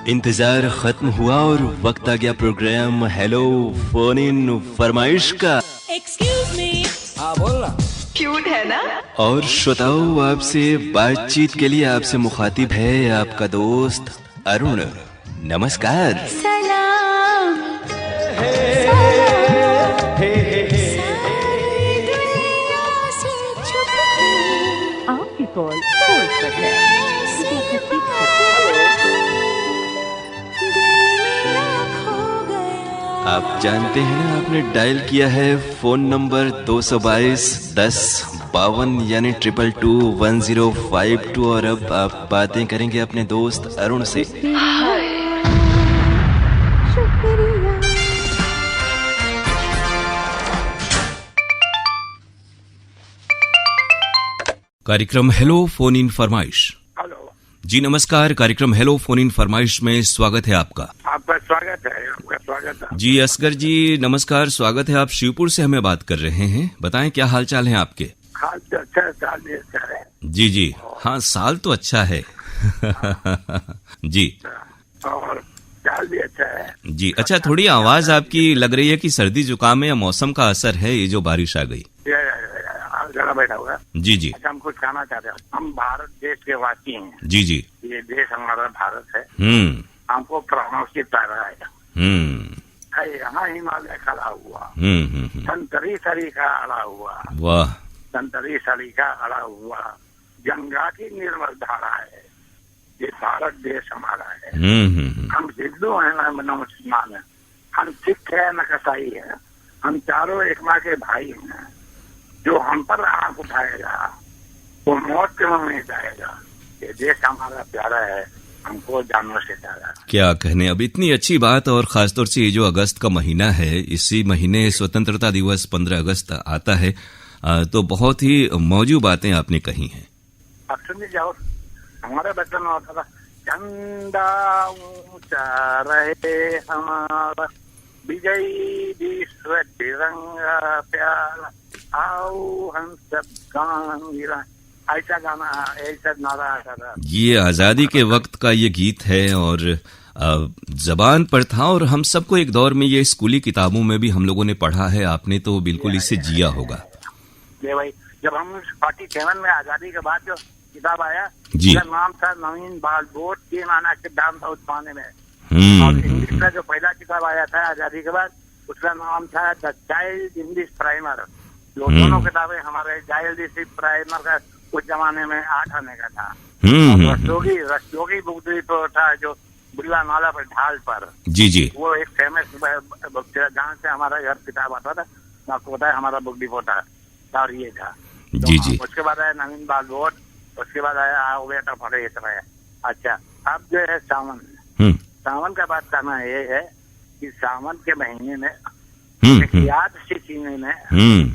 इंतजार खत्म हुआ और वक्त आ गया प्रोग्राम हेलो फोन इन फरमाइश का। Excuse me. हाँ बोल ना। क्यूट है ना। और श्रोताओ, आपसे बातचीत के लिए आपसे मुखातिब है आपका दोस्त अरुण। नमस्कार। सलाम आपकी कॉल होल्ड पर है। आप जानते हैं ना, आपने डायल किया है फोन नंबर 222 10 52 यानी 2221 और अब आप बातें करेंगे अपने दोस्त अरुण से। कार्यक्रम हेलो फोन इन फरमाइश। हेलो जी नमस्कार, कार्यक्रम हेलो फोन इन फरमाइश में स्वागत है आपका। आपका स्वागत है। आपका स्वागत है जी असगर जी नमस्कार, स्वागत है। आप शिवपुर से हमें बात कर रहे हैं, बताएं क्या हाल चाल है आपके? हाल तो अच्छा है, साल भी अच्छा है। जी जी हाँ, साल तो अच्छा है जी और चाल भी अच्छा है जी। अच्छा, थोड़ी आवाज आपकी लग रही है कि सर्दी जुकाम या मौसम का असर है, ये जो बारिश आ गई। जरा बैठा हुआ। जी जी। अच्छा, हम कुछ कहना चाहते हैं। हम भारत देश के वासी हैं। जी जी। ये देश हमारा भारत है। हमको प्राणों की प्यारा है। यहाँ हिमालय खड़ा हुआ, संतरी सरीखा अड़ा हुआ, वाह, संतरी सरीखा अड़ा हुआ, गंगा की निर्मल धारा है। ये भारत देश हमारा है। हम हिंदू हैं न मुसलमान हैं, हम सिख है न कसाई है, हम चारों एक माँ के भाई हैं। जो हम पर आंख उठाएगा वो मौत के मुंह में जाएगा। ये देश हमारा प्यारा है, हमको जानवर से प्यारा। क्या कहने, अब इतनी अच्छी बात, और खासतौर से ये जो अगस्त का महीना है, इसी महीने स्वतंत्रता दिवस 15 अगस्त आता है, तो बहुत ही मौजू बातें आपने कही हैं। अब सुनिए जाओ, हमारे बचपन में होता था, चंदा ऊंचा रहे हमारा, विजयी विश्व तिरंगा प्यारा, आओ हम सब गान गिरा। ऐसा गाना, ऐसा नारा आता था। ये आजादी के वक्त का ये गीत है और जबान पर था, और हम सबको एक दौर में ये स्कूली किताबों में भी हम लोगों ने पढ़ा है। आपने तो बिल्कुल इससे जिया होगा। ये भाई, जब हम 47 में आजादी के बाद जो किताब आया, उसका नाम था नवीन बाल बोध के माना सिद्धांत था उस जमाने में। और इंग्लिश का जो पहला किताब आया था आजादी के बाद, उसका नाम था द चाइल्ड इंग्लिश प्राइमर। जो दोनों किताबें हमारे चाइल्ड प्राइमर का उस जमाने में 8 आने का था। रस्तोगी बुक था जो बुढ़ला नाला पर ढाल पर। जी जी। वो एक फेमस बुक था, जहाँ से हमारा घर किताब आता था। आपको पता है हमारा बुक डिपो था और ये था। जी जी। उसके बाद आया नवीन बाल बोध, उसके बाद आया आओ बेटा पढ़े इतना है। अच्छा, अब जो है सावन, सावन का बात करना ये है कि सावन के महीने में एक याद सी सीने में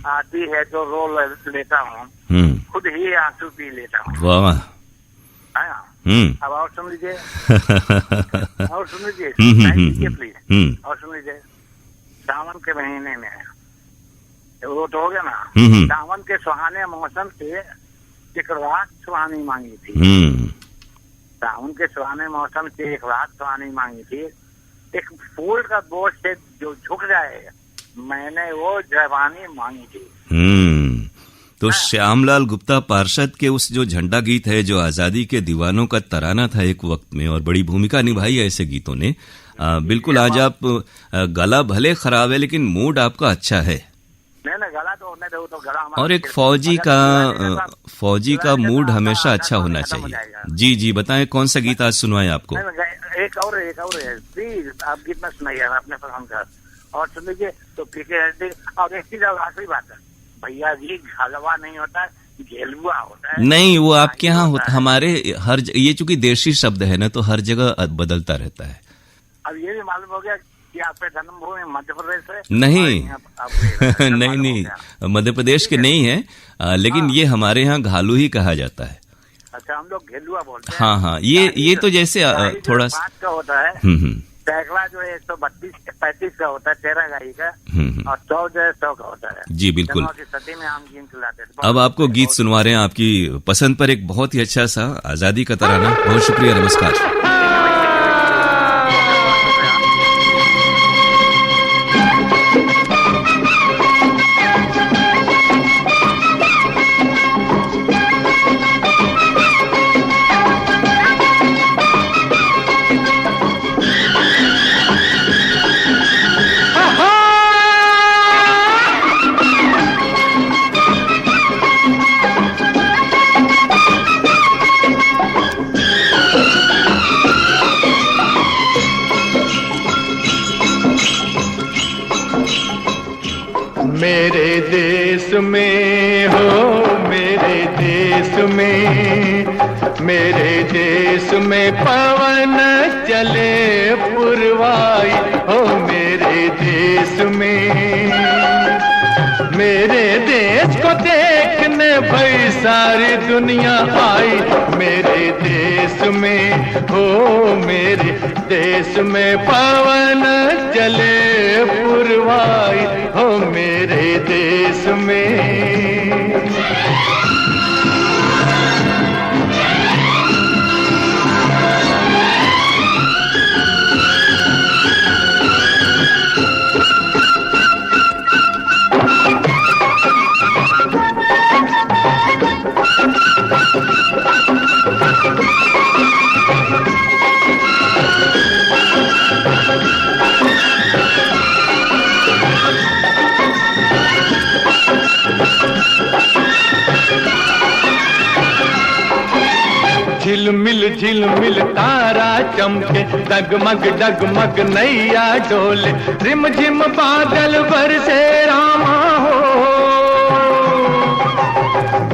आती है तो रो लेता हूँ, खुद ही आंसू पी लेता हूँ। वाह। अब और सुन लीजिए और सुन लीजिए प्लीज और सुन लीजिए। सावन के महीने में वो तो हो गया ना। सावन के सुहाने मौसम से एक रात सुहानी मांगी थी। सावन के सुहाने मौसम से एक रात सुहानी मांगी थी। एक फूल का बोझ से जो झुक जाए, मैंने वो जवानी मांगी थी। तो श्यामलाल गुप्ता पार्षद के उस जो झंडा गीत है, जो आजादी के दीवानों का तराना था एक वक्त में, और बड़ी भूमिका निभाई है ऐसे गीतों ने। बिल्कुल, आज आप गला भले खराब है लेकिन मूड आपका अच्छा है। नहीं, गला तो होने दो, तो गला। और एक फौजी का मूड हमेशा अच्छा होना चाहिए। जी जी, बताएं कौन सा गीत आज सुनवाएं आपको? एक और है प्लीज, आप गीत में सुनाइए अपने पसंद का। और सुन लीजिए तो पीके। और एक चीज आखिरी बात है, भैया जी, हलवा नहीं होता है, घेलुआ होता है। नहीं, वो आपके यहाँ होता, हमारे ये चूंकि देशी शब्द है ना, तो हर जगह बदलता रहता है। अब ये भी मालूम हो गया कि आपके जन्मभूमि मध्य प्रदेश है? नहीं नहीं, मध्य प्रदेश के नहीं है, लेकिन ये हमारे यहाँ घालू ही कहा जाता है। अच्छा, हम लोग घेलुआ बोलते हैं। हाँ, ये तो जैसे थोड़ा का होता है। सैकड़ा जो है 135 का होता है, 13 गाई का, और 100 जो है 100 का होता है। जी बिल्कुल। सती में हम गीत खिलाते हैं। अब आपको गीत सुनवा रहे हैं आपकी पसंद पर, एक बहुत ही अच्छा सा आजादी का तराना। बहुत शुक्रिया, नमस्कार। मेरे देश में पवन चले पुरवाई, हो मेरे देश में। मेरे देश को देखने भाई सारी दुनिया आई, मेरे देश में, हो मेरे देश में पवन चले पुरवाई, हो मेरे देश में। झिलमिल तारा चमके, डगमग डगमग नैया डोले, रिमझिम बादल बरसे रामा हो।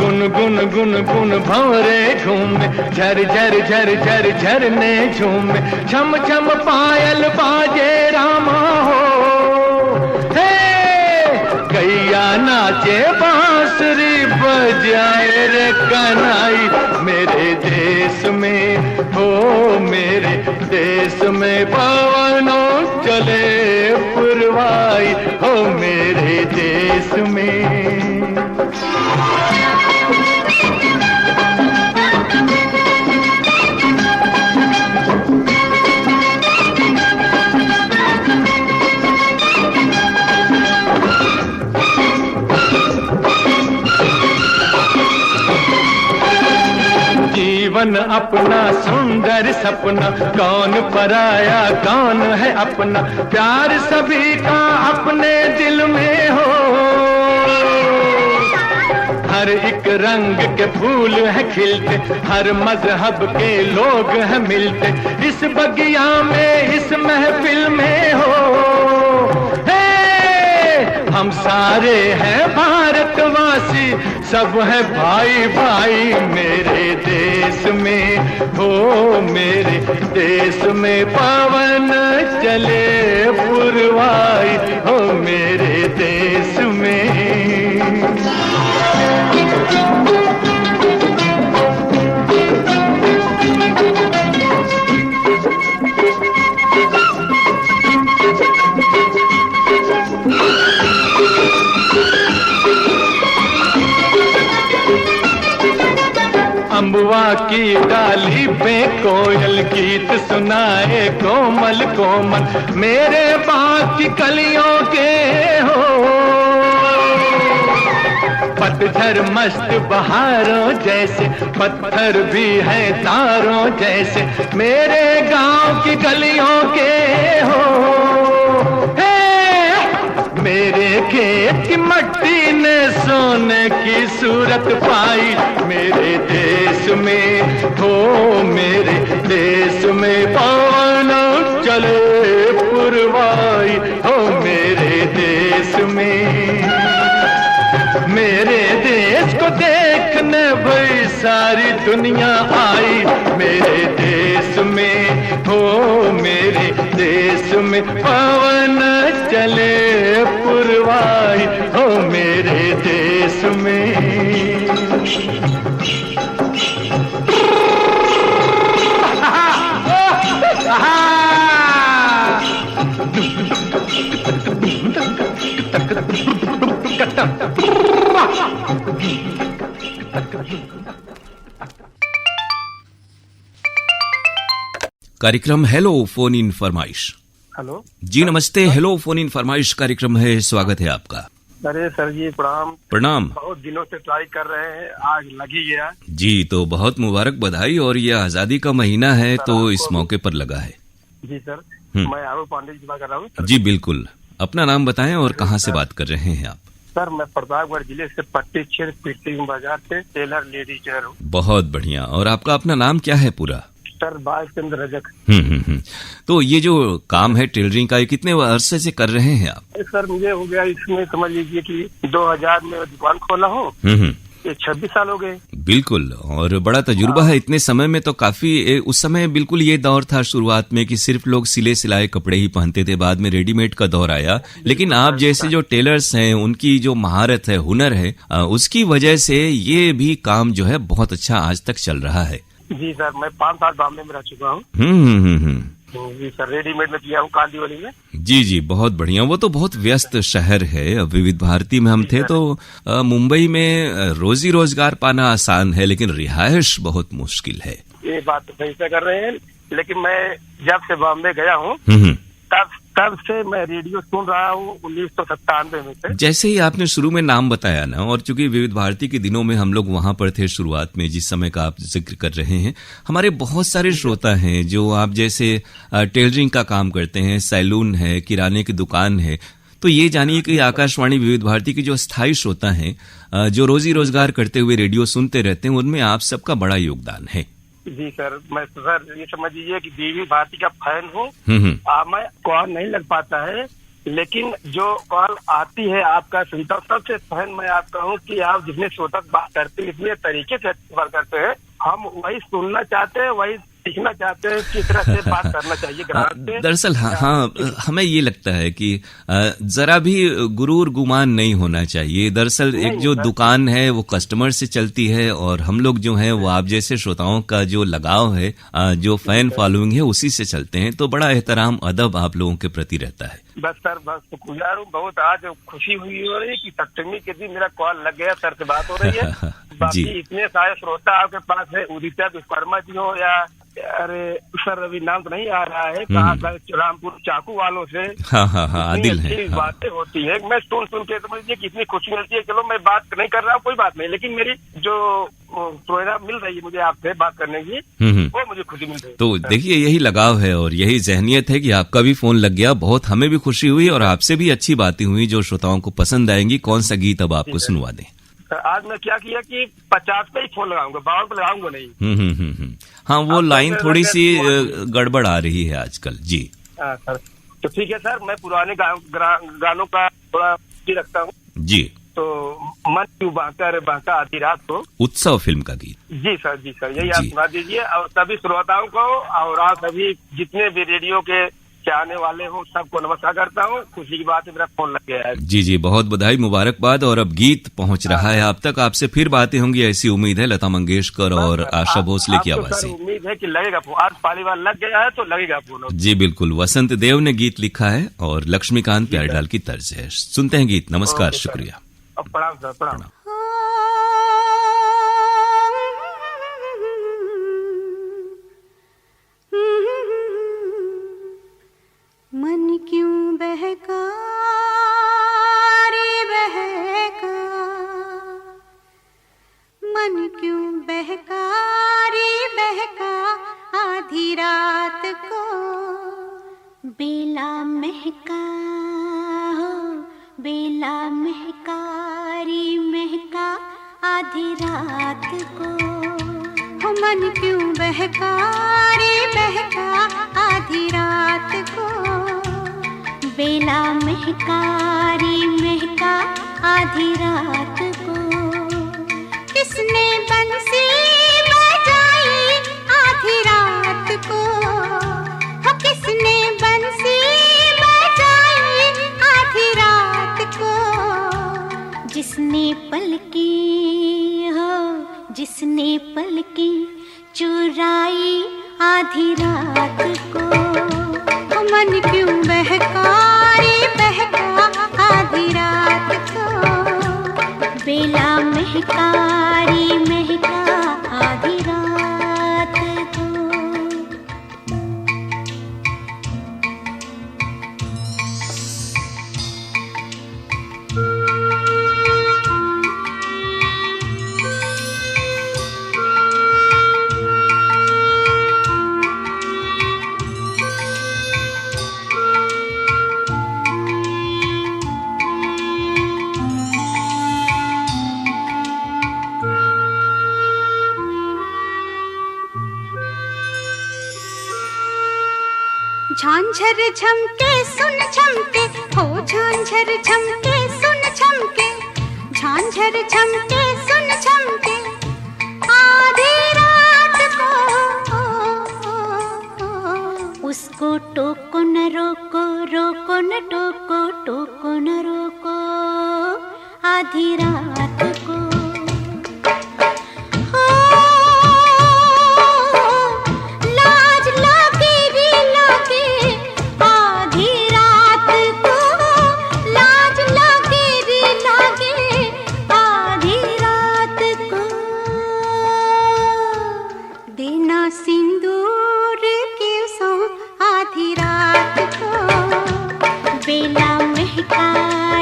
गुन गुन गुन गुन भंवरे घूमे, झर झर झर झर झरने झूमे, छम छम पायल बाजे रामा हो। गैया नाचे बांसुरी बजाए रे कन्हई, मेरे देश में, हो मेरे देश में पवनों चले पुरवाई, हो मेरे देश में। जीवन अपना सुंदर सपना, कौन पराया कौन है अपना, प्यार सभी का अपने दिल में हो। हर एक रंग के फूल है खिलते, हर मजहब के लोग हैं मिलते, इस बगिया में इस महफिल में हो। हम सारे हैं भारतवासी, सब है भाई भाई मेरे देश में, हो मेरे देश में पवन चले पुरवाई, हो मेरे देश में। अम्बुआ की डाली पे कोयल गीत सुनाए कोमल कोमल, मेरे बाग की कलियों के हो। पतझर मस्त बहारों जैसे, पत्थर भी हैं तारों जैसे, मेरे गांव की गलियों के हो। मेरे खेत की मट्टी ने सोने की सूरत पाई, मेरे देश में, हो मेरे देश में पवन चले पुरवाई, हो मेरे देश में। मेरे देश को देखने भाई सारी दुनिया आई, मेरे देश में, हो मेरे देश में पवन चले पुरवाई, हो मेरे देश में। कार्यक्रम हेलो फोन इन फरमाइश। हेलो जी नमस्ते, हेलो फोन इन फरमाइश कार्यक्रम है, स्वागत है आपका। अरे सर जी प्रणाम। प्रणाम। बहुत दिनों से ट्राई कर रहे हैं, आज लग ही गया। जी तो बहुत मुबारक, बधाई। और ये आजादी का महीना है तो इस मौके पर लगा है। जी सर, मैं आरू पांडे जी बात कर रहा हूँ। जी बिल्कुल, अपना नाम बताएं और कहाँ से बात कर रहे हैं आप? सर मैं प्रतापगढ़ जिले से पट्टी क्षेत्र पीटी बाजार से टेलर लेडीज टेलर हूँ। बहुत बढ़िया। और आपका अपना नाम क्या है पूरा? सर बालचंद्र रजक। तो ये जो काम है टेलरिंग का, ये कितने अरसे से कर रहे हैं आप? सर मुझे हो गया इसमें समझ लीजिए कि 2000 में दुकान खोला हूँ ये 26 साल हो गए। बिल्कुल, और बड़ा तजुर्बा है इतने समय में तो काफी। उस समय बिल्कुल ये दौर था शुरुआत में कि सिर्फ लोग सिले सिलाए कपड़े ही पहनते थे, बाद में रेडीमेड का दौर आया। लेकिन आप जैसे जो टेलर्स हैं, उनकी जो महारत है, हुनर है, उसकी वजह से ये भी काम जो है बहुत अच्छा आज तक चल रहा है। जी सर, मैं 5 साल बॉम्बे में रह चुका हूँ। जी सर, रेडीमेड में किया हूँ कांदीवली में। जी जी, बहुत बढ़िया। वो तो बहुत व्यस्त शहर है। अब विविध भारती में हम थे तो मुंबई में रोजी रोजगार पाना आसान है, लेकिन रिहायश बहुत मुश्किल है। ये बात तो सही से कर रहे हैं, लेकिन मैं जब से बॉम्बे गया हूँ तब से मैं रेडियो सुन रहा हूँ 1997 में से। जैसे ही आपने शुरू में नाम बताया ना, और चूंकि विविध भारती के दिनों में हम लोग वहां पर थे शुरुआत में, जिस समय का आप जिक्र कर रहे हैं, हमारे बहुत सारे श्रोता हैं जो आप जैसे टेलरिंग का काम करते हैं, सैलून है, किराने की दुकान है। तो ये जानिए कि आकाशवाणी विविध भारती के जो स्थायी श्रोता हैं, जो रोजी रोजगार करते हुए रेडियो सुनते रहते हैं, उनमें आप सबका बड़ा योगदान है। जी सर, मैं सर ये समझ लीजिए कि विविध भारती का फैन हूँ। मैं कॉल नहीं लग पाता है, लेकिन जो कॉल आती है आपका सुनता हूँ। सबसे फैन मैं आपका हूँ कि आप जितने श्रोता बात करते हैं, इतने तरीके से बात करते हैं, हम वही सुनना चाहते हैं, वही सीखना चाहते हैं किस तरह से बात करना चाहिए ग्राहक से। दरअसल हाँ, हमें ये लगता है कि जरा भी गुरूर गुमान नहीं होना चाहिए। दरअसल एक जो दुकान है वो कस्टमर से चलती है, और हम लोग जो हैं वो आप जैसे श्रोताओं का जो लगाव है, जो फैन फॉलोइंग है, उसी से चलते हैं। तो बड़ा एहतराम अदब आप लोगों के प्रति रहता है। बस सर, बस शुक्रगुजार हूँ बहुत। आज खुशी हुई हो रही कि सप्तमी के दिन मेरा कॉल लग गया, सर से बात हो रही है। बाकी इतने सारे श्रोता आपके पास है, उदिता विश्वकर्मा जी हो या अरे सर अभी नाम तो नहीं आ रहा है, कहाँ रामपुर चाकू वालों से आदिल है। बातें होती है, मैं सुन के समझ लीजिए कितनी खुशी मिलती है। चलो मैं बात नहीं कर रहा हूँ, कोई बात नहीं, लेकिन मेरी जो प्रेरणा मिल रही है मुझे आपसे बात करने की, वो मुझे खुशी मिल रही है। तो देखिए, यही लगाव है और यही जहनियत है कि आपका भी फोन लग गया। बहुत हमें भी खुशी हुई और आपसे भी अच्छी बातें हुई जो श्रोताओं को पसंद आएंगी। कौन सा गीत अब आपको सुनवा दें? आज मैं क्या किया कि 50 पे ही फोन लगाऊंगा, 52 पे लगाऊंगा नहीं। हाँ, वो लाइन थोड़ी सी गड़बड़ आ रही है आजकल। जी हाँ सर, तो ठीक है सर, मैं पुराने गानों का थोड़ा रखता हूँ। जी, तो मन क्यों बांका आधी रात को, उत्सव फिल्म का गीत। जी सर, यही आप सुना दीजिए। और सभी श्रोताओं को और आप सभी जितने भी रेडियो के चाहने वाले हो सबको नमस्कार करता हूँ। खुशी की बात है, मेरा फोन लग गया है। जी, बहुत बधाई, मुबारकबाद। और अब गीत पहुँच रहा है आप तक। आपसे फिर बातें होंगी ऐसी उम्मीद है, लता मंगेशकर और आशा भोसले की आवाज से। उम्मीद है कि लगेगा फोन, आज पहली बार लग गया है तो लगेगा फोन। जी बिल्कुल, वसंत देव ने गीत लिखा है और लक्ष्मीकांत प्यारलाल की तर्ज है। सुनते हैं गीत। नमस्कार, शुक्रिया। प्रणाम सर, प्रणाम। मन क्यों बहका रे बहका, मन क्यों बहका रे बहका, आधी रात को बेला महका हो, बेला महका रे महका, आधी रात को। हो मन क्यों बहका रे बहका, आधी रात को बेला महका रे महका, आधी रात को। किसने बंसी बजाई आधी रात को, हो किसने बंसी बजाई आधी रात को। जिसने पलकी हो, जिसने पलकी चुराई आधी रात को। मन क्यों बहका रे बहका, आधी रात को बेला महका रे महका, आधी रात को। झांझर झमके सुन झमके हो, झांझर झमके सुन झमके, झांझर झमके सुन सुन झमके आधी रात को, उसको टोको न रोको, रोको न टोको, टोको न रोको आधी रात को। लाज लगे रे लगे आधी रात को, लाज लगे रे लगे आधी रात को। देना सिंदूर के सो आधी रात को, बेला महका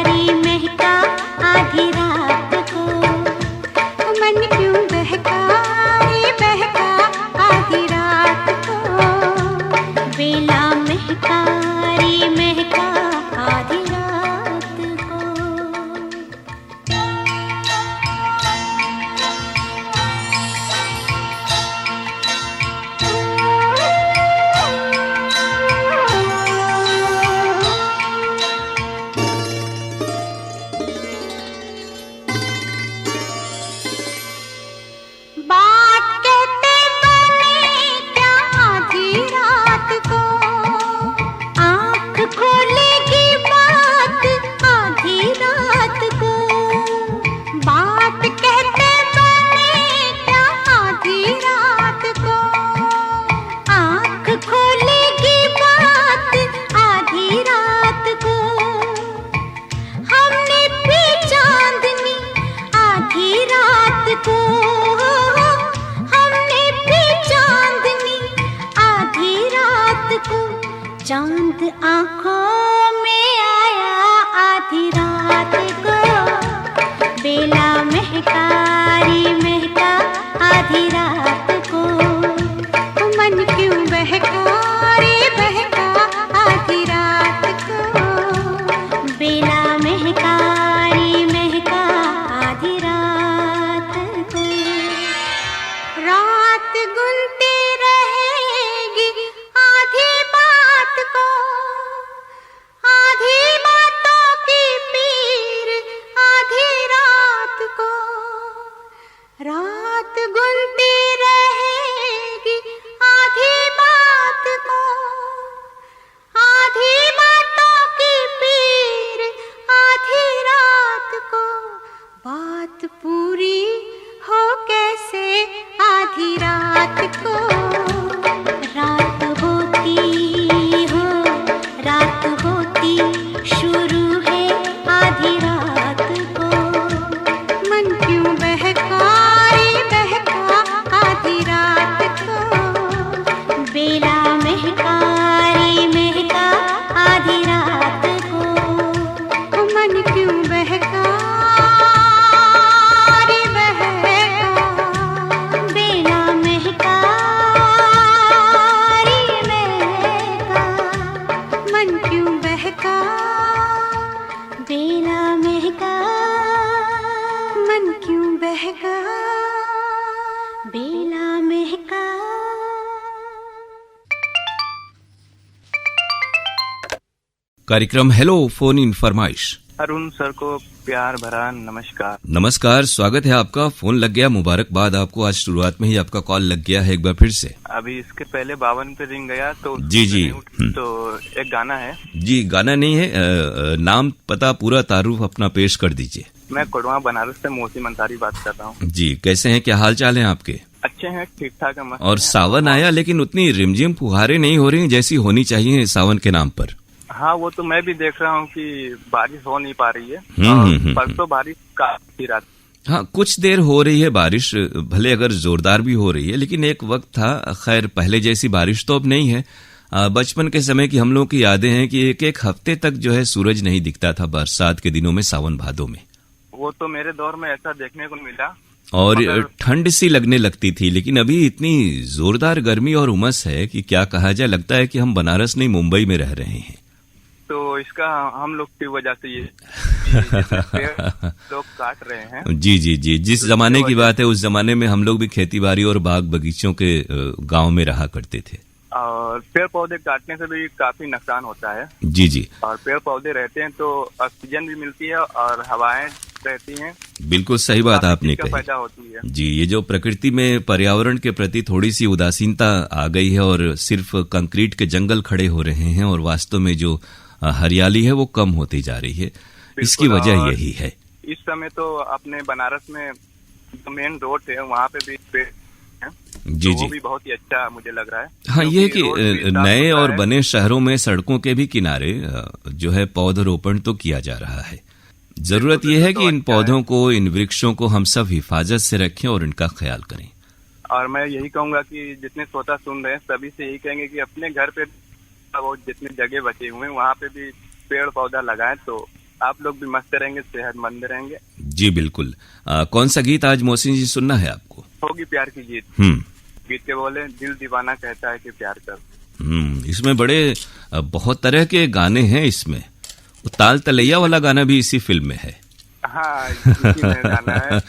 रे महका आधी रात को। मन क्यों बहका रे बहका आधी रात को, बेला महका रे महका आधी रात को। बात कहते बने क्या आधी रात को, आँख खोलेगी बात आधी रात को। बात कहते बने क्या आधी रात को, आँख खोलेगी बात आधी रात को। हमने भी चांदनी आधी रात को, हमने भी चांदनी आधी रात को। चांद आंखों में आया आधी रात को, बेला महका रे महका आधी रात को। मन क्यों बहका रे बहका आधी रात को, बेला महका रे महका आधी रात को। रात गुनती रहेगी आधी बात को, आधी बातों की पीर आधी रात को। रात गुनती रहेगी आधी बात को, आधी बातों की पीर आधी रात को। बात पूरी हो कैसे आधी रात को, रात होती हो रात होती शुरू है आधी रात को। मन क्यों बहका रे बहका आधी रात को, बेला महका रे महका आधी रात को। मन क्यों बहका रे बहका, बेला महका रे महका। मन क्यों बहका बेला महका, मन क्यों बहका बेला महका। कार्यक्रम हेलो फोन इन फरमाइश। अरुण सर को प्यार भरा नमस्कार। नमस्कार, स्वागत है आपका। फोन लग गया, मुबारकबाद आपको। आज शुरुआत में ही आपका कॉल लग गया है एक बार फिर से। अभी इसके पहले 52 पे रिंग गया तो जी जी। तो एक गाना है। जी, गाना नहीं है, नाम पता पूरा तारुफ अपना पेश कर दीजिए। मैं कोडवा बनारस से मोहसिन अंसारी बात कर रहा हूँ। जी, कैसे हैं, क्या हाल चाल है आपके? अच्छे हैं, ठीक ठाक है, मस्त और हैं। सावन आया लेकिन उतनी रिमझिम फुहारें नहीं हो रही जैसी होनी चाहिए सावन के नाम पर। हाँ, वो तो मैं भी देख रहा हूँ कि बारिश हो नहीं पा रही है। परसों बारिश काफी रात। हाँ, कुछ देर हो रही है बारिश, भले अगर जोरदार भी हो रही है, लेकिन एक वक्त था, खैर पहले जैसी बारिश तो अब नहीं है। बचपन के समय की हम लोग की यादें हैं कि एक एक हफ्ते तक जो है सूरज नहीं दिखता था बरसात के दिनों में, सावन भादों में। वो तो मेरे दौर में ऐसा देखने को मिला और ठंड सी लगने लगती थी। लेकिन अभी इतनी जोरदार गर्मी और उमस है कि क्या कहा जाए, लगता है कि हम बनारस नहीं मुंबई में रह रहे हैं। तो इसका हम लोग की वजह से ये लोग काट रहे हैं। जी जी जी, जिस जमाने की बात है उस जमाने में हम लोग भी खेती बाड़ी और बाग बगीचों के गांव में रहा करते थे। और पेड़ पौधे काटने से भी काफी नुकसान होता है। जी जी। और पेड़ पौधे रहते हैं तो ऑक्सीजन भी मिलती है और हवाएं रहती हैं। बिल्कुल सही बात आपने का फायदा कही होती है। जी। ये जो प्रकृति में पर्यावरण के प्रति थोड़ी सी उदासीनता आ गई है और सिर्फ कंक्रीट के जंगल खड़े हो रहे हैं और वास्तव में जो हरियाली है वो कम होती जा रही है, इसकी वजह यही है। इस समय तो अपने बनारस में मेन रोड है, वहाँ पे भी पेड़ हैं, जी तो जी वो भी बहुत ही अच्छा मुझे लग रहा है। हाँ, ये कि रोड भी साफ नए सुथरा और है। बने शहरों में सड़कों के भी किनारे जो है पौधरोपण तो किया जा रहा है। जरूरत यह है कि इन पौधों को, इन वृक्षों को हम सब हिफाजत से रखें और इनका ख्याल करें। और मैं यही कहूंगा कि जितने श्रोता सुन रहे हैं सभी से यही कहेंगे कि अपने घर पे बहुत जितने जगह बचे हुए हैं वहाँ पे भी पेड़ पौधा लगाएं, तो आप लोग भी मस्त रहेंगे, सेहतमंद रहेंगे। जी बिल्कुल। कौन सा गीत आज मोहसिन जी सुनना है आपको? होगी प्यार की जीत। गीत के बोले दिल दीवाना कहता है कि प्यार कर। इसमें बड़े बहुत तरह के गाने हैं। इसमें ताल तलैया वाला गाना भी इसी फिल्म में है। हाँ, इसी में गाना है।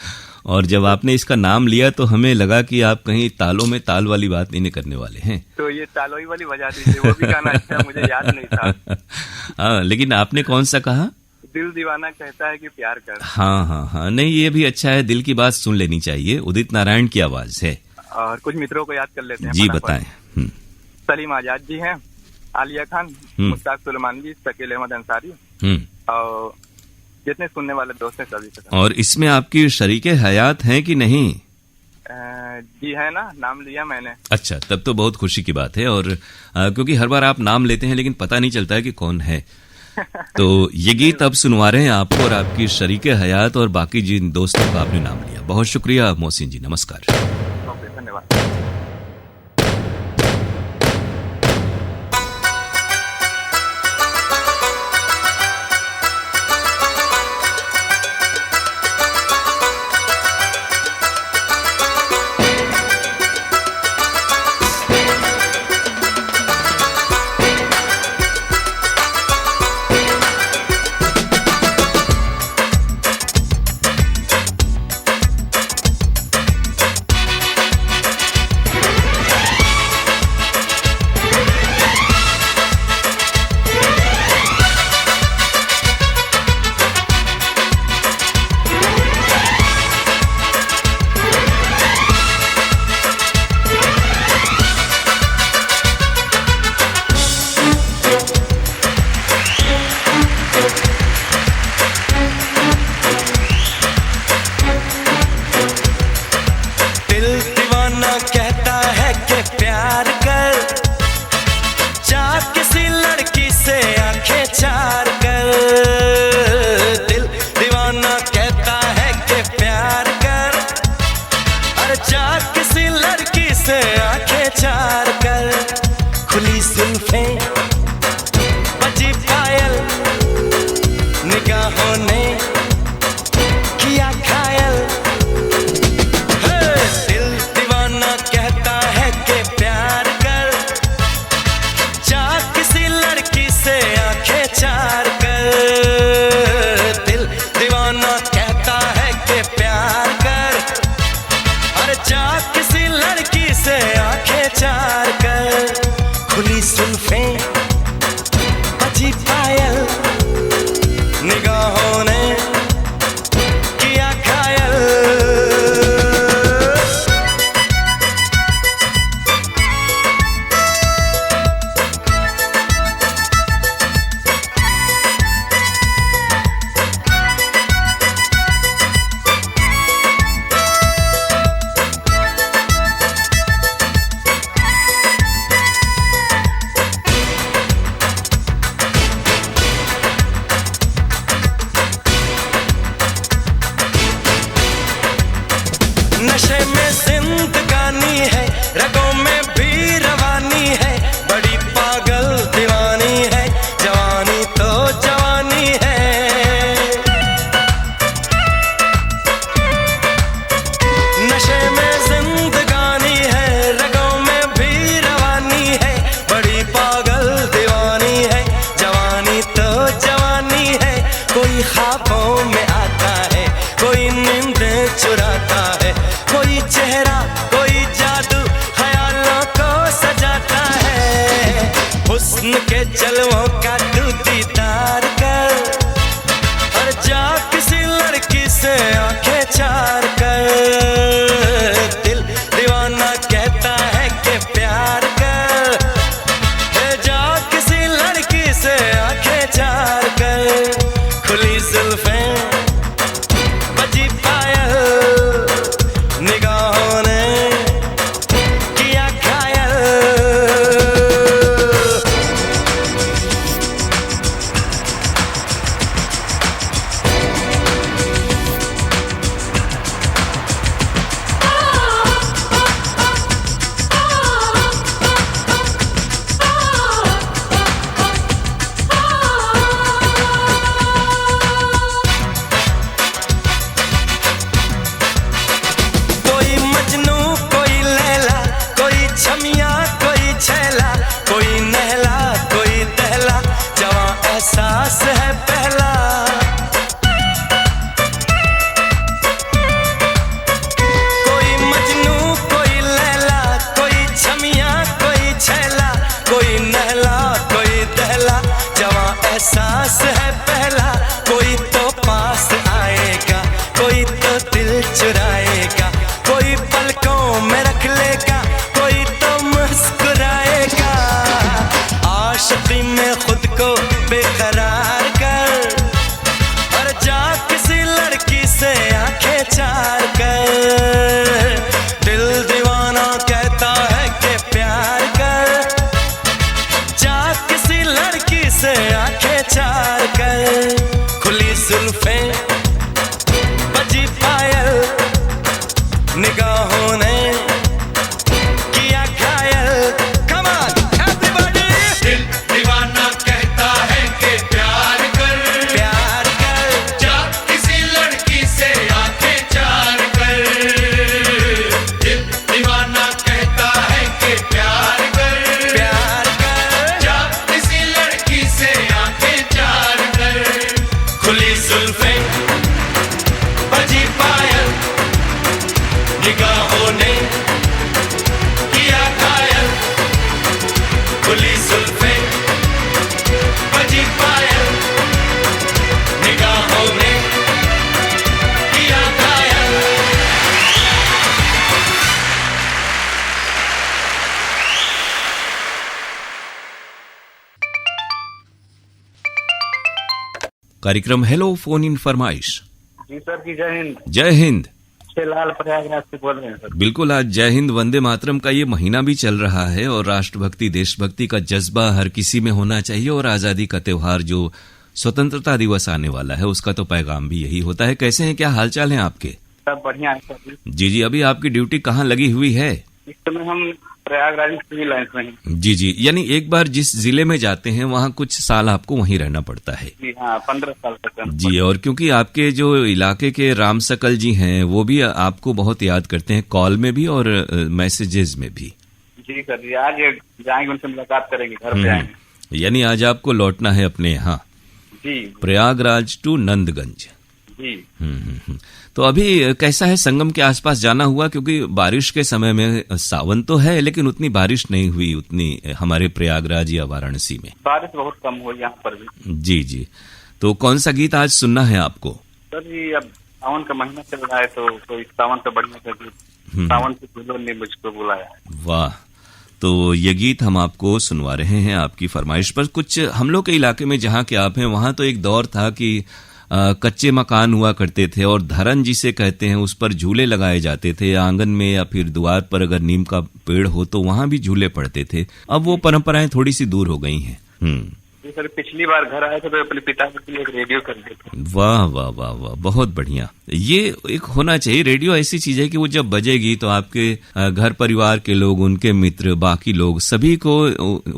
और जब आपने इसका नाम लिया तो हमें लगा कि आप कहीं तालों में ताल वाली बात नहीं करने वाले हैं। तो ये तालोई वाली बजा दीजिए, वो भी गाना अच्छा, मुझे याद नहीं था। हाँ, लेकिन आपने कौन सा कहा? दिल दीवाना कहता है कि प्यार कर। हाँ हाँ हाँ, नहीं ये भी अच्छा है, दिल की बात सुन लेनी चाहिए। उदित नारायण की आवाज है। और कुछ मित्रों को याद कर लेते हैं। जी बताएं। सलीम आजाद जी हैं, आलिया खान, मुश्ताक सुलेमान जी, शकील अहमद अंसारी और जितने सुनने वाले दोस्त हैं सभी के। और इसमें आपकी शरीके हयात हैं कि नहीं? जी है ना, नाम लिया मैंने। अच्छा, तब तो बहुत खुशी की बात है। और क्योंकि हर बार आप नाम लेते हैं लेकिन पता नहीं चलता है कि कौन है। तो ये गीत अब सुनवा रहे हैं आपको और आपकी शरीके हयात और बाकी जिन दोस्तों का आपने नाम लिया। बहुत शुक्रिया मोहसिन जी, नमस्कार। ओके, धन्यवाद। कार्यक्रम हेलो फोन इन फरमाइश। जी सर की जय हिंद। जय हिंद। लाल प्रयागराज से बोल रहे हैं सर। बिल्कुल, आज जय हिंद वंदे मातरम का ये महीना भी चल रहा है और राष्ट्रभक्ति देशभक्ति का जज्बा हर किसी में होना चाहिए और आजादी का त्योहार जो स्वतंत्रता दिवस आने वाला है उसका तो पैगाम भी यही होता है। कैसे हैं, क्या हालचाल है आपके? सब बढ़िया है सर। जी, अभी आपकी ड्यूटी कहाँ लगी हुई है? इस समय हम प्रयागराज सिविल लाइंस में हैं। जी, यानी एक बार जिस जिले में जाते हैं वहाँ कुछ साल आपको वहीं रहना पड़ता है। जी हाँ, 15 साल तक। जी, और क्योंकि आपके जो इलाके के राम सकल जी हैं वो भी आपको बहुत याद करते हैं, कॉल में भी और मैसेजेस में भी। जी सर जी, आज जाएंगे उनसे मुलाकात करेंगे, घर पे आएंगे। यानी आज आपको लौटना है अपने यहाँ जी, प्रयागराज टू नंदगंज। जी। तो अभी कैसा है, संगम के आसपास जाना हुआ? क्योंकि बारिश के समय में सावन तो है लेकिन उतनी बारिश नहीं हुई उतनी हमारे प्रयागराज या वाराणसी में। बारिश बहुत कम हुई यहाँ पर भी। जी, तो कौन सा गीत आज सुनना है आपको? सर जी, अब सावन का महीना चल रहा है तो कोई सावन का बढ़िया सा गीत, सावन के फूलों ने मुझको बुलाया। वाह, तो ये गीत हम आपको सुनवा रहे हैं आपकी फरमाइश पर। कुछ हम लोग के इलाके में जहाँ के आप हैं वहाँ तो एक दौर था कि कच्चे मकान हुआ करते थे और धरन जिसे कहते हैं उस पर झूले लगाए जाते थे, आंगन में या फिर द्वार पर अगर नीम का पेड़ हो तो वहां भी झूले पड़ते थे। अब वो परंपराएं थोड़ी सी दूर हो गई हैं। सर, पिछली बार घर आए थे तो अपने पिताजी के लिए एक रेडियो कर दिए थे। वाह वाह वाह वाह, बहुत बढ़िया। ये एक होना चाहिए, रेडियो ऐसी चीज है कि वो जब बजेगी तो आपके घर परिवार के लोग, उनके मित्र, बाकी लोग सभी को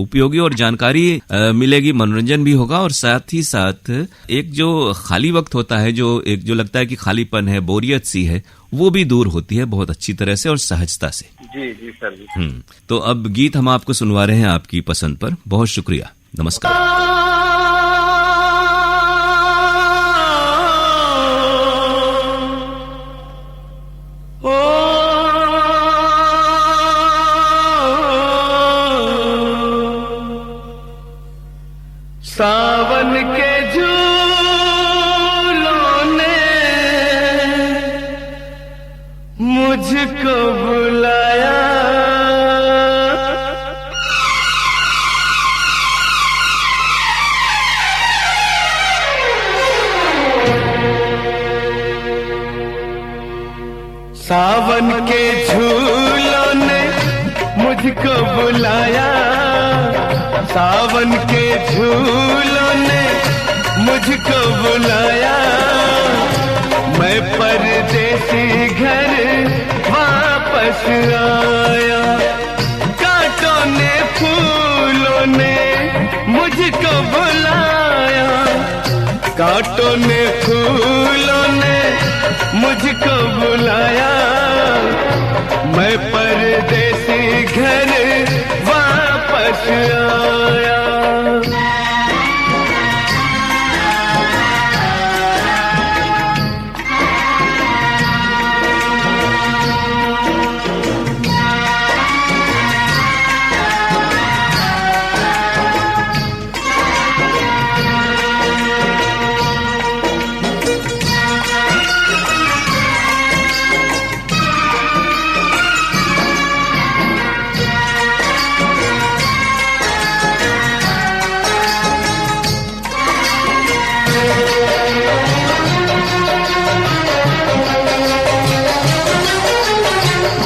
उपयोगी और जानकारी मिलेगी, मनोरंजन भी होगा और साथ ही साथ एक जो खाली वक्त होता है, जो लगता है कि खालीपन है, बोरियत सी है, वो भी दूर होती है बहुत अच्छी तरह से और सहजता से। जी सर जी। तो अब गीत हम आपको सुनवा रहे हैं आपकी पसंद पर। बहुत शुक्रिया, नमस्कार। सावन के झूलों ने मुझको बुलाया, सावन के झूलों ने मुझको बुलाया, सावन के झूलों ने मुझको बुलाया, मैं परदेसी घर वापस आया, कांटों ने फूलों ने मुझको बुलाया, कांटों ने फूलों ने मुझको बुलाया, मैं परदेसी घर वापस आया।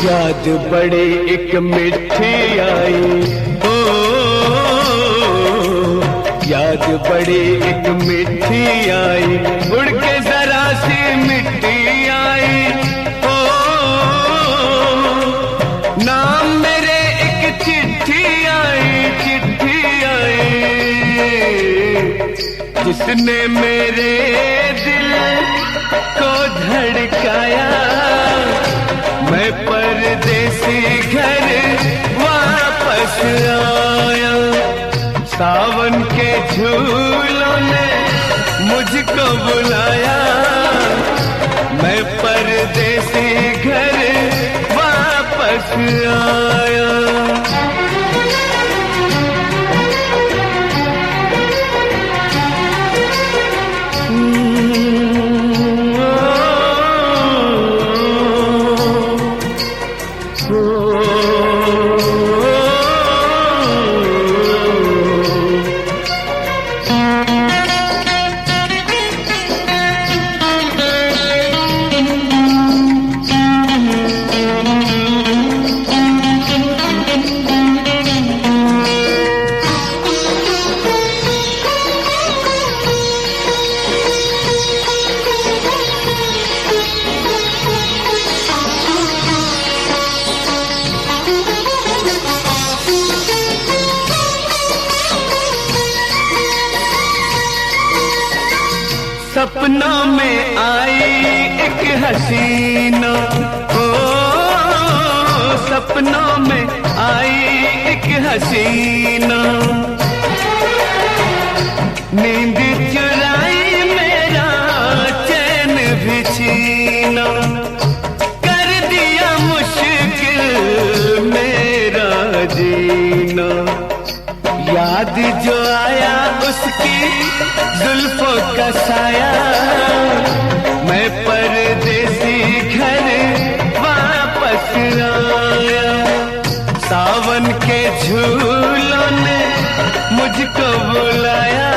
याद बड़ी एक मिठी आई, ओ याद बड़ी एक मिठी आई, उड़ के जरा सी मिट्टी आई, ओ नाम मेरे एक चिट्ठी आई, चिट्ठी आई, जिसने मेरे दिल को धड़काया, मैं परदेसी घर वापस आया, सावन के झूलों ने मुझको बुलाया, मैं परदेसी घर वापस आया। सपनों में आई एक हसीना, ओ सपनों में आई एक हसीना, नींद चुराई मेरा चैन भी छीना, कर दिया मुश्किल मेरा जीना। याद जो आया उसकी जुल्फों का साया, मैं परदेसी घर वापस आया। सावन के झूलों ने मुझको बुलाया,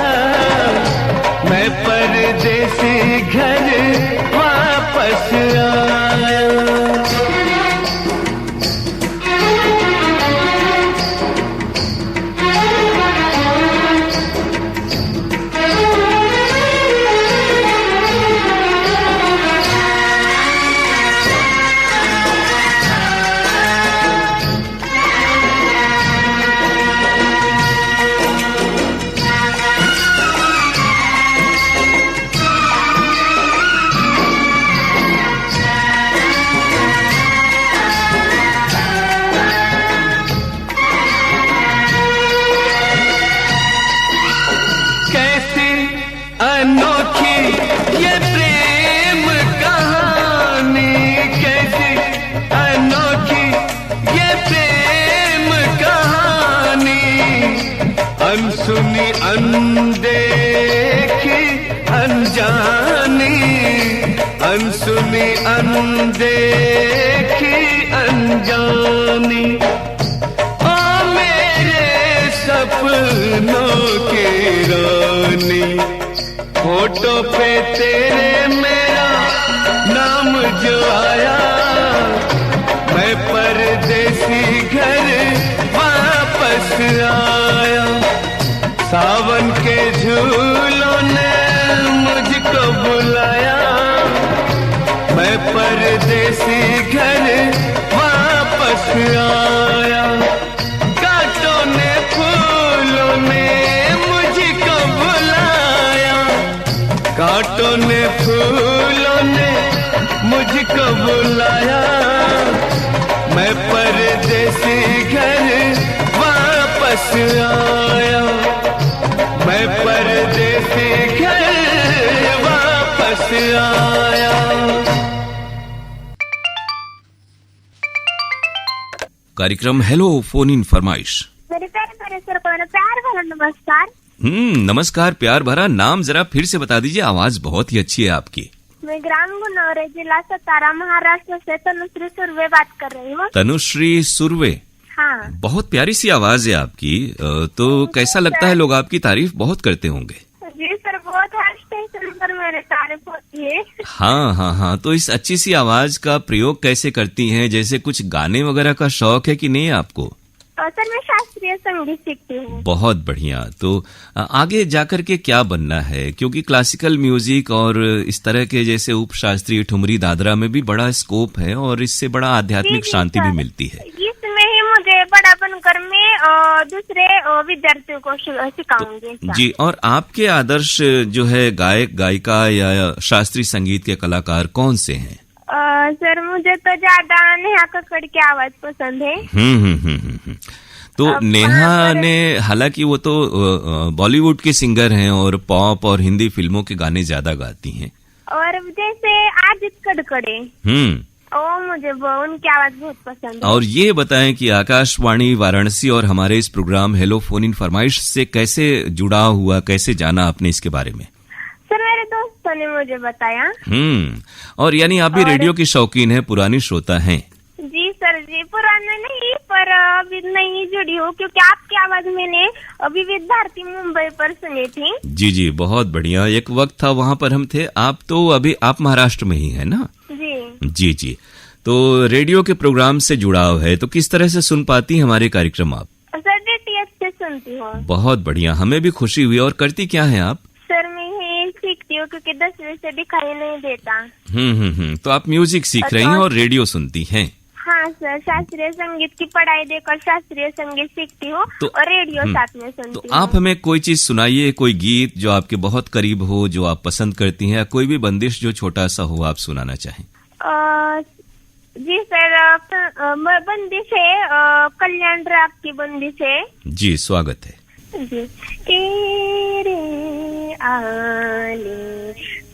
मैं परदेसी घर वापस आया। अनसुनी अनदेखी अनजानी, अनसुनी अनदेखी अनजानी, ओ मेरे सपनों की रानी। फोटो पे तेरे मेरा नाम जो आया, मैं परदेसी घर वापस आया। सावन के झूलों ने मुझको बुलाया, मैं परदेसी घर वापस आया। कांटों ने फूलों ने मुझको बुलाया, कांटों ने फूलों ने मुझको बुलाया, मैं परदेसी घर वापस आया, मैं परदेसी घर वापस आया। कार्यक्रम हेलो फोन इन फरमाइश। मेरे प्यारे सर को प्यार भरा नमस्कार। नमस्कार प्यार भरा। नाम जरा फिर से बता दीजिए, आवाज बहुत ही अच्छी है आपकी। मैं ग्राम गुनौरे जिला सतारा महाराष्ट्र से तनुश्री सुर्वे बात कर रही हूँ। तनुश्री सुर्वे, हाँ। बहुत प्यारी सी आवाज है आपकी। तो कैसा लगता है, लोग आपकी तारीफ बहुत करते होंगे? जी सर, बहुत हर स्टेशन पर मेरी तारीफ होती है। हाँ हाँ हाँ, तो इस अच्छी सी आवाज का प्रयोग कैसे करती हैं? जैसे कुछ गाने वगैरह का शौक है कि नहीं आपको? सर मैं शास्त्रीय संगीत सीखती हूँ। बहुत बढ़िया। तो आगे जाकर के क्या बनना है? क्योंकि क्लासिकल म्यूजिक और इस तरह के जैसे उपशास्त्रीय ठुमरी दादरा में भी बड़ा स्कोप है और इससे बड़ा आध्यात्मिक शांति भी मिलती है। इसमें ही मुझे बड़ा बनकर मैं दूसरे विद्यार्थियों को सिखाऊंगी। जी, और आपके आदर्श जो है गायक गायिका या शास्त्रीय संगीत के कलाकार कौन से हैं? सर मुझे तो ज्यादा नेहा कक्कड़ की आवाज पसंद है। तो नेहा ने, हालांकि वो तो बॉलीवुड के सिंगर हैं और पॉप और हिंदी फिल्मों के गाने ज्यादा गाती हैं। और जैसे आदित कडकडे, मुझे उनकी आवाज बहुत पसंद है। और ये बताएं कि आकाशवाणी वाराणसी और हमारे इस प्रोग्राम हेलो फोन इन फरमाइश से कैसे जुड़ा हुआ, कैसे जाना आपने इसके बारे में? सर मेरे दोस्तों ने मुझे बताया। और यानी आप भी रेडियो की शौकीन है, पुरानी श्रोता हैं? जी सर जी, पुराने नहीं पर अभी नई जुड़ी हूँ, क्योंकि आपकी आवाज मैंने विविध भारती मुंबई पर सुनी थी। जी जी, बहुत बढ़िया। एक वक्त था वहाँ पर हम थे। आप तो अभी आप महाराष्ट्र में ही है ना? जी जी। तो रेडियो के प्रोग्राम से जुड़ाव है, तो किस तरह से सुन पाती हमारे कार्यक्रम आप? सर DTH से सुनती हूँ। बहुत बढ़िया, हमें भी खुशी हुई। और करती क्या है आप? सर मैं सीखती हूँ, क्योंकि 10वीं से दिखाई नहीं देता। तो आप म्यूजिक सीख रही हैं और रेडियो सुनती हैं? हाँ सर, शास्त्रीय संगीत की पढ़ाई देकर शास्त्रीय संगीत सीखती हूँ और रेडियो साथ में सुनती हूँ। तो आप हमें कोई चीज सुनाइए, कोई गीत जो आपके बहुत करीब हो, जो आप पसंद करती हैं, या कोई भी बंदिश जो छोटा सा हो आप सुनाना चाहें। जी सर, बंदिश है, कल्याण राग की बंदिश है। जी, स्वागत है जी। तेरे आले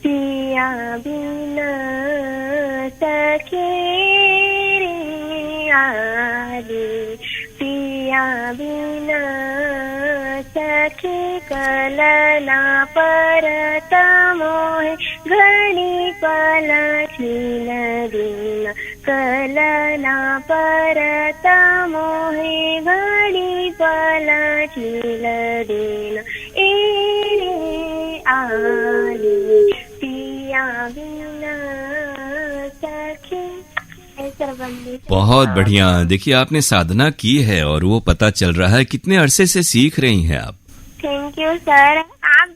पिया बिना सखे रे आले पिया बिना सखे कलना परत मोहे घणी पलखीन बिना कलना परत मोहे घणी पलखीन बिना एरे आले पिया बिना सखी। बहुत बढ़िया। देखिए, आपने साधना की है और वो पता चल रहा है। कितने अरसे से सीख रही हैं आप? Thank you sir. आप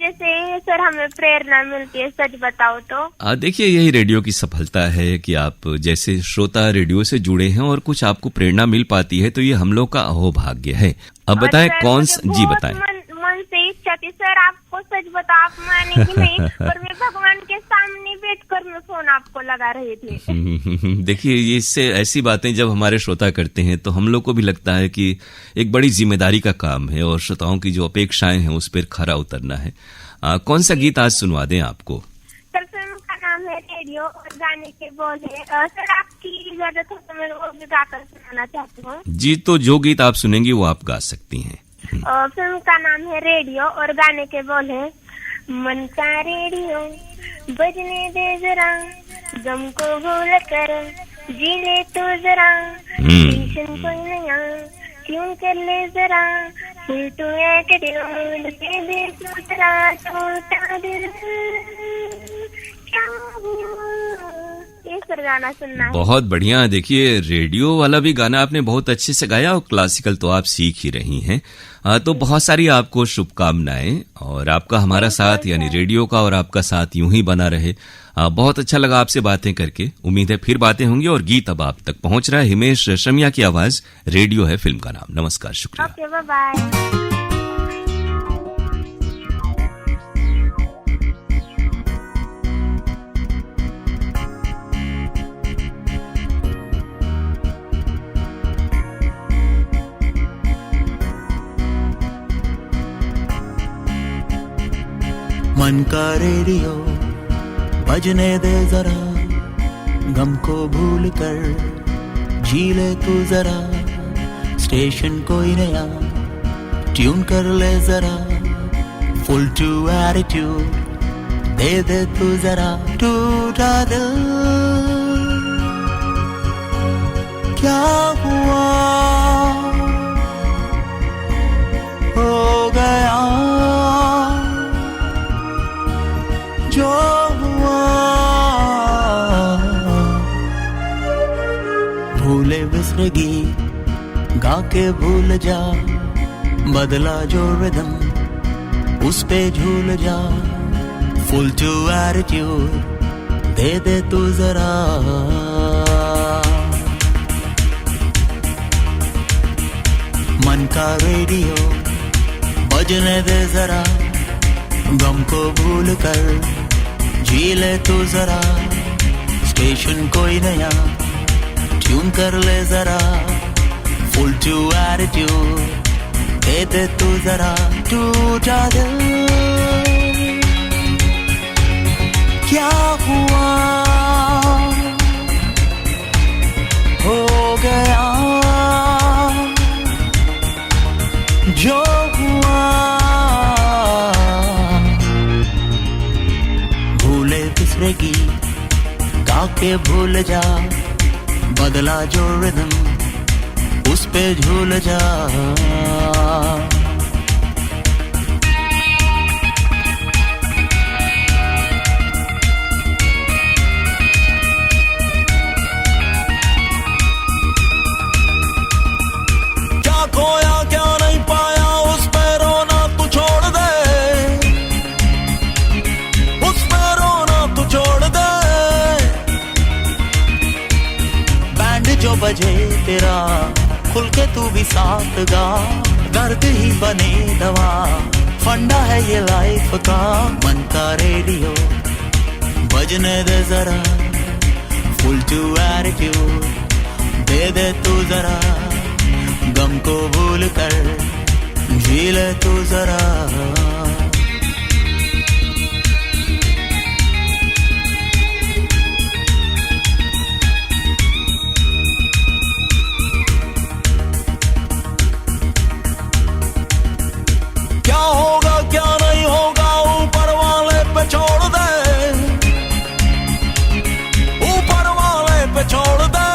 जैसे सर हमें प्रेरणा मिलती है, सच बताओ तो। देखिए, यही रेडियो की सफलता है कि आप जैसे श्रोता रेडियो से जुड़े हैं और कुछ आपको प्रेरणा मिल पाती है, तो ये हम लोग का अहोभाग्य है। अब बताएं कौन जी बताएं। मन से इच्छा थी सर, आपको सच बता, आप माने कि नहीं, और मैं भगवान के सामने बैठकर मैं फोन आपको लगा रही थी। देखिए, ये इससे ऐसी बातें जब हमारे श्रोता करते हैं तो हम लोग को भी लगता है कि एक बड़ी जिम्मेदारी का काम है और श्रोताओं की जो अपेक्षाएं हैं उस पर खरा उतरना है। कौन सा गीत आज सुनवा दें आपको? सर, फिल्म का नाम है रेडियो और गाने के बोल है। सर, आपकी इजाजत हो तो मैं वो भी गाकर सुनाना चाहती हूँ। जी, तो जो गीत आप सुनेंगी वो आप गा सकती हैं। फिल्म का नाम है रेडियो और गाने के बोल है, मन का रेडियो बजने दे जरा, गम को भूल कर जी ले तू जरा, टेंशन कोई नया ट्यून कर ले जरा, फिर तू एक ट्यून दे दे तू जरा, छोटा दिल क्या ये सर गाना सुनना है। बहुत बढ़िया। देखिए, रेडियो वाला भी गाना आपने बहुत अच्छे से गाया और क्लासिकल तो आप सीख ही रही हैं। तो बहुत सारी आपको शुभकामनाएं और आपका हमारा साथ यानी रेडियो का और आपका साथ यूं ही बना रहे। बहुत अच्छा लगा आपसे बातें करके। उम्मीद है फिर बातें होंगी। और गीत अब आप तक पहुंच रहा है हिमेश रेशमिया की आवाज, रेडियो है फिल्म का नाम। नमस्कार, शुक्रिया। Okay, bye bye. मन का रेडियो बजने दे जरा, गम को भूल कर जी ले तू जरा, स्टेशन कोई नया ट्यून कर ले जरा, फुल टू एटीट्यूड दे दे तू जरा, टूटा दिल क्या हुआ हो गया जो हुआ, भूले बिसरेगी गा के भूल जा, बदला जो रिदम उस पे झूल जा, फुल टू एटीट्यूड दे दे तू जरा। मन का रेडियो बजने दे जरा, गम को भूल कर जी ले तू जरा, स्टेशन कोई नया ट्यून कर ले जरा, फुल टू एटीट्यूड दे दे तू जरा, टूटा दिल क्या हुआ हो गया जो हुआ, भूले बिसरेगी गा के भूल जा, बदला जो रिदम उस पे झूल जा। क्या खोया क्या नहीं पाया उस पे रोना तू छोड़ दे, उस पे रोना तू छोड़ दे, तू भी साथ गा, दर्द ही बने दवा, फंडा है ये लाइफ का। मन का रेडियो बजने दे जरा, फुल टू एटीट्यूड दे दे तू जरा, गम को भूल कर जी ले तू जरा। क्या होगा क्या नहीं होगा ऊपर वाले पे छोड़ दे, ऊपर वाले पे छोड़ दे।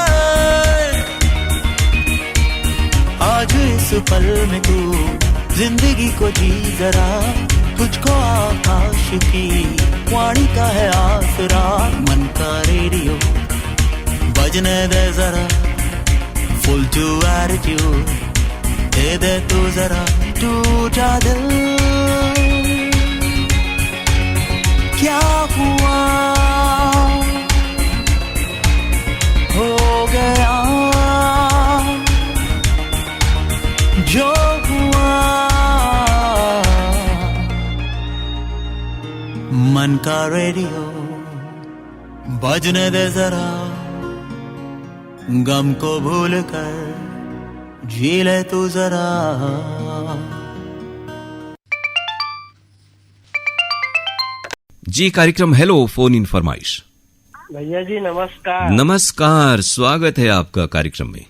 आज इस पल में तू जिंदगी को जी जरा, तुझको आकाश की वाणी का है आसरा। मन का रेडियो बजने दे जरा, फुल टू एटीट्यूड दे दे तू जरा, टूटा दिल क्या हुआ हो गया जो हुआ। मन का रेडियो बजने दे जरा, गम को भूल कर जी ले तू जरा। जी कार्यक्रम हेलो फोन इन फरमाइश। भैया जी नमस्कार। नमस्कार, स्वागत है आपका कार्यक्रम में।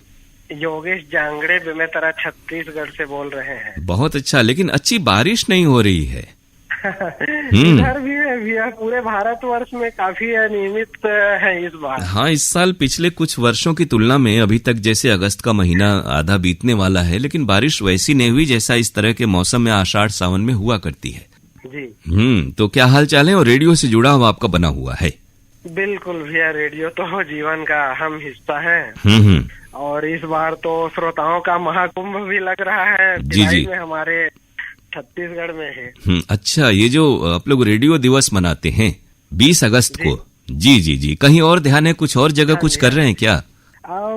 योगेश जांगड़े बेमेतरा छत्तीसगढ़ से बोल रहे हैं। बहुत अच्छा, लेकिन अच्छी बारिश नहीं हो रही है। इधर भी है भैया, पूरे भारतवर्ष में काफी अनियमित है इस बार। हाँ, इस साल पिछले कुछ वर्षों की तुलना में अभी तक जैसे अगस्त का महीना आधा बीतने वाला है, लेकिन बारिश वैसी नहीं हुई जैसा इस तरह के मौसम में आषाढ़ सावन में हुआ करती है। जी तो क्या हाल चाल है और रेडियो से जुड़ा हुआ आपका बना हुआ है? बिल्कुल भैया, रेडियो तो जीवन का अहम हिस्सा है। और इस बार तो श्रोताओं का महाकुंभ भी लग रहा है। जी में हमारे छत्तीसगढ़ में है। अच्छा, ये जो आप लोग रेडियो दिवस मनाते हैं 20 अगस्त को, जी, कहीं और ध्यान है, कुछ और जगह कुछ कर रहे हैं क्या?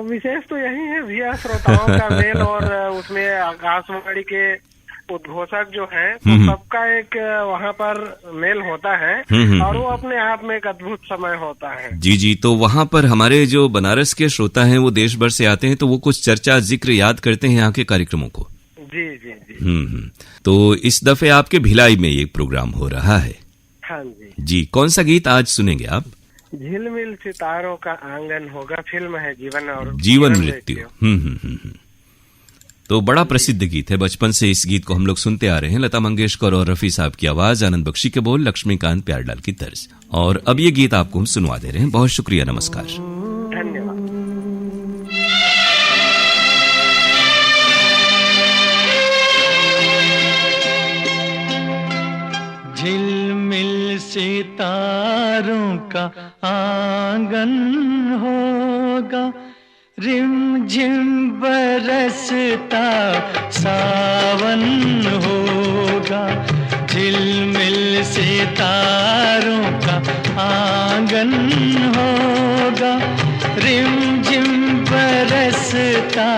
विशेष तो यही है भैया, श्रोताओं का मेल और उसमें आकाशवाणी के उद्घोषक जो है तो सबका एक वहाँ पर मेल होता है और वो अपने आप में एक अद्भुत समय होता है। जी, तो वहाँ पर हमारे जो बनारस के श्रोता हैं वो देश भर से आते हैं, तो वो कुछ चर्चा जिक्र याद करते हैं यहाँ के कार्यक्रमों को। जी। तो इस दफे आपके भिलाई में ये प्रोग्राम हो रहा है। हाँ जी। जी, कौन सा गीत आज सुनेंगे आप? झिलमिल सितारों का आंगन होगा, फिल्म है जीवन और जीवन मृत्यु। तो बड़ा प्रसिद्ध गीत है, बचपन से इस गीत को हम लोग सुनते आ रहे हैं। लता मंगेशकर और रफी साहब की आवाज, आनंद बख्शी के बोल, लक्ष्मीकांत प्यारलाल की तर्ज। और अब ये गीत आपको हम सुनवा दे रहे हैं। बहुत शुक्रिया, नमस्कार। धन्यवाद। झिलमिल सितारों का आंगन होगा, रिम झिम बरसता सावन होगा। झिलमिल सितारों का आंगन होगा, रिम झिम बरसता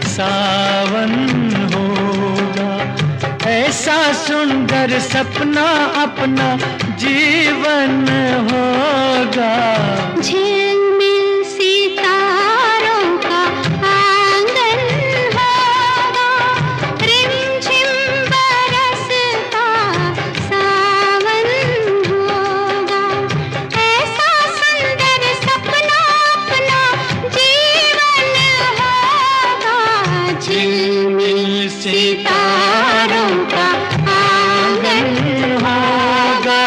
सावन होगा। ऐसा सुंदर सपना अपना जीवन होगा। झिलमिल सितारों का आंगन होगा, रिमझिम बरसता सावन होगा। ऐसा सुंदर सपना अपना जीवन होगा। झिलमिल सितारों का आंगन होगा,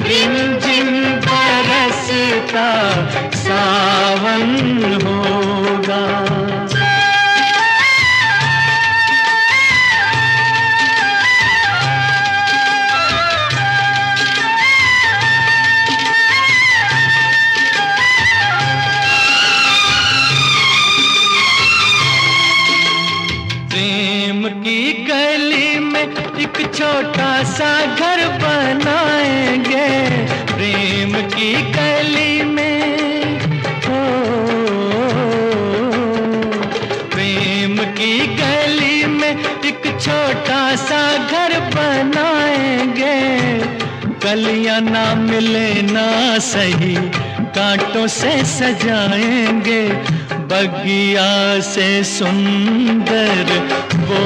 रिमझिम बरसता सावन होगा। प्रेम की गली में एक छोटा सा घर बनाएंगे, प्रेम की गली में, प्रेम की में एक छोटा सा घर बनाएंगे, कलियां ना मिले ना सही कांटों से सजाएंगे, बगिया से सुंदर वो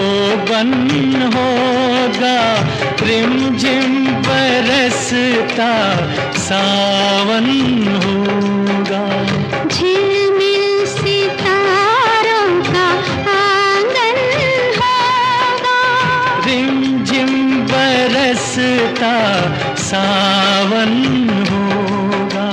बन होगा, रिमझिम बरसता सावन होगा। झिलमिल सितारों का आंगन होगा, रिमझिम बरसता सावन होगा।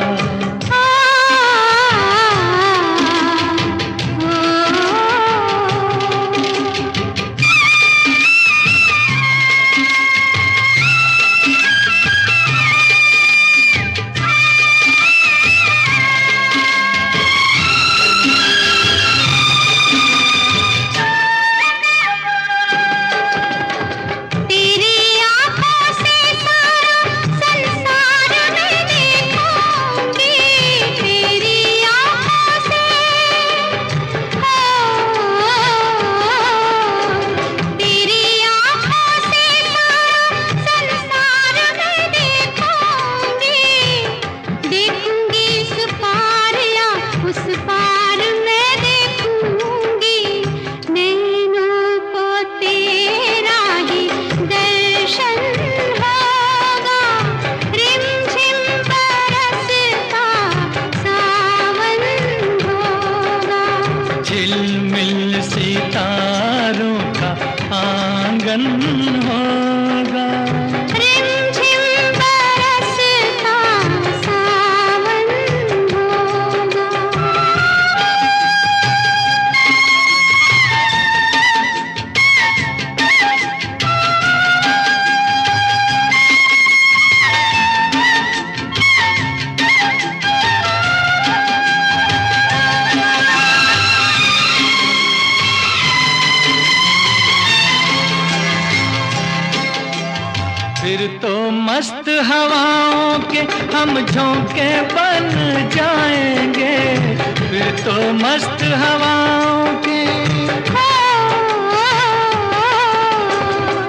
मस्त हवाओं के हम झोंके बन जाएंगे, फिर तो मस्त हवाओं के,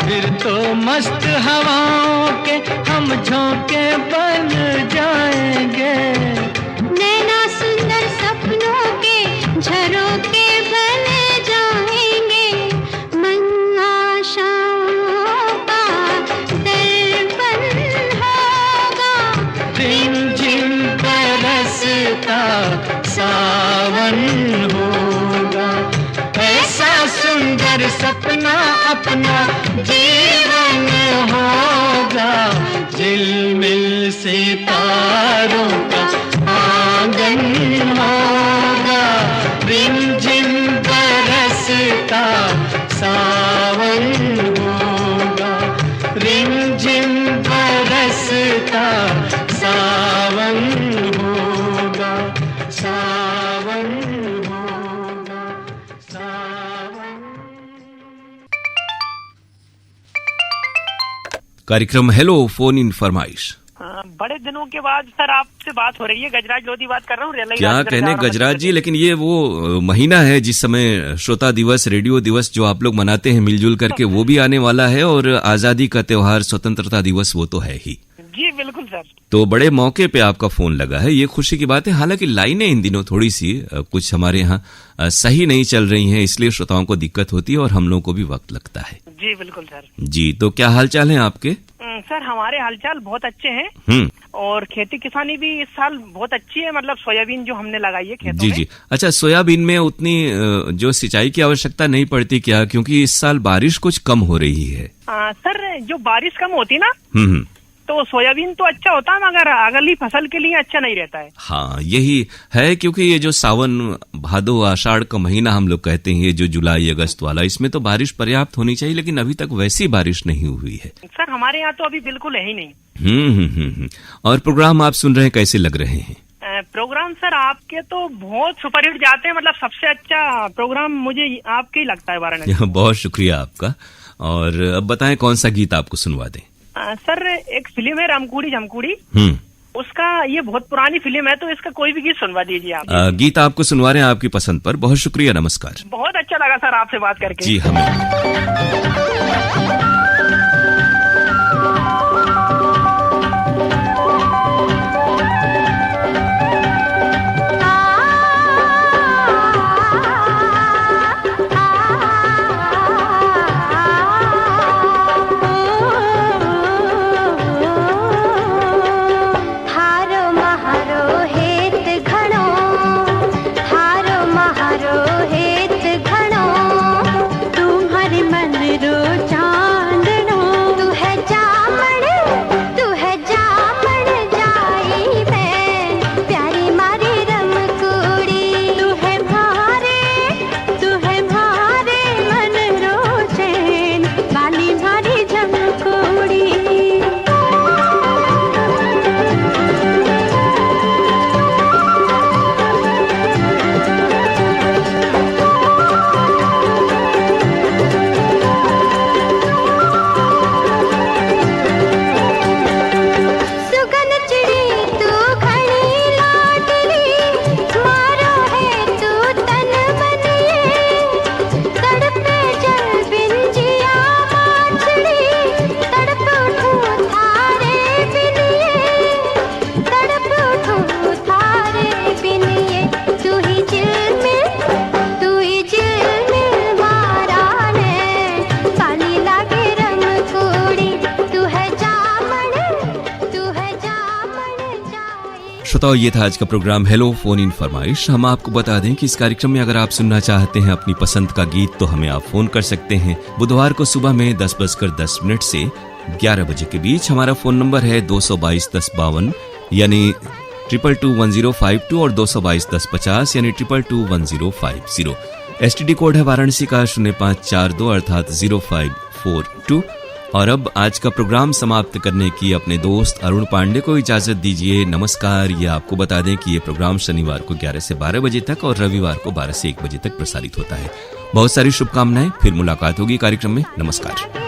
फिर तो मस्त हवाओं के हम झोंके बन जाएंगे। नैना सुंदर सपनों के झरोखे बन जाएंगे, मन आशाओं का दर्पण होगा, रिमझिम बरसता सावन होगा। ऐसा सुंदर सपना अपना जीवन होगा, झिलमिल सितारों का आंगन होगा, रिमझिम बरसता सावन होगा, रिमझिम बरसता सावन होगा, सावन होगा, सावन। कार्यक्रम हेलो फोन इन फरमाइश। बड़े दिनों के बाद सर आपसे बात हो रही है। गजराज लोधी बात कर रहा हूँ। क्या कहने गजराज जी, लेकिन ये वो महीना है जिस समय श्रोता दिवस, रेडियो दिवस जो आप लोग मनाते हैं मिलजुल करके, वो भी आने वाला है, और आजादी का त्योहार, स्वतंत्रता दिवस वो तो है ही। जी बिल्कुल सर। तो बड़े मौके पे आपका फोन लगा है, ये खुशी की बात है। हालांकि लाइनें इन दिनों थोड़ी सी कुछ हमारे यहाँ सही नहीं चल रही हैं, इसलिए श्रोताओं को दिक्कत होती है और हम लोगों को भी वक्त लगता है। जी बिल्कुल सर। जी, तो क्या हालचाल है आपके? सर हमारे हालचाल बहुत अच्छे हैं, और खेती किसानी भी इस साल बहुत अच्छी है। मतलब सोयाबीन जो हमने लगाई है खेतों जी में। जी। अच्छा, सोयाबीन में उतनी जो सिंचाई की आवश्यकता नहीं पड़ती क्या? क्योंकि इस साल बारिश कुछ कम हो रही है। सर जो बारिश कम होती ना, हम्म, तो सोयाबीन तो अच्छा होता है, मगर अगली फसल के लिए अच्छा नहीं रहता है। हाँ, यही है, क्योंकि ये जो सावन भादो आषाढ़ का महीना हम लोग कहते हैं, ये जो जुलाई अगस्त वाला, इसमें तो बारिश पर्याप्त होनी चाहिए, लेकिन अभी तक वैसी बारिश नहीं हुई है। सर हमारे यहाँ तो अभी बिल्कुल है ही नहीं। और प्रोग्राम आप सुन रहे हैं, कैसे लग रहे हैं? प्रोग्राम सर आपके तो बहुत सुपरहिट जाते हैं। मतलब सबसे अच्छा प्रोग्राम मुझे आपके ही लगता है वाराणसी। बहुत शुक्रिया आपका। और अब बताएं कौन सा गीत आपको सुनवा दें? सर एक फिल्म है रामकुड़ी झमकुड़ी, उसका ये बहुत पुरानी फिल्म है, तो इसका कोई भी गीत सुनवा दीजिए आप। गीत आपको सुनवा रहे हैं आपकी पसंद पर। बहुत शुक्रिया, नमस्कार। बहुत अच्छा लगा सर आपसे बात करके। जी हमें। श्रोताओं, ये था आज का प्रोग्राम हेलो फोन इन फरमाइश। हम आपको बता दें कि इस कार्यक्रम में अगर आप सुनना चाहते हैं अपनी पसंद का गीत तो हमें आप फोन कर सकते हैं। बुधवार को सुबह में 10:10 से 11 बजे के बीच। हमारा फोन नंबर है 222-1052 यानी 2221-1052 और 222-1050 यानी 2221-1050। STD कोड है वाराणसी का 0542 अर्थात 0542। और अब आज का प्रोग्राम समाप्त करने की अपने दोस्त अरुण पांडे को इजाजत दीजिए। नमस्कार। ये आपको बता दें कि ये प्रोग्राम शनिवार को 11 से 12 बजे तक और रविवार को 12 से 1 बजे तक प्रसारित होता है। बहुत सारी शुभकामनाएं। फिर मुलाकात होगी कार्यक्रम में। नमस्कार।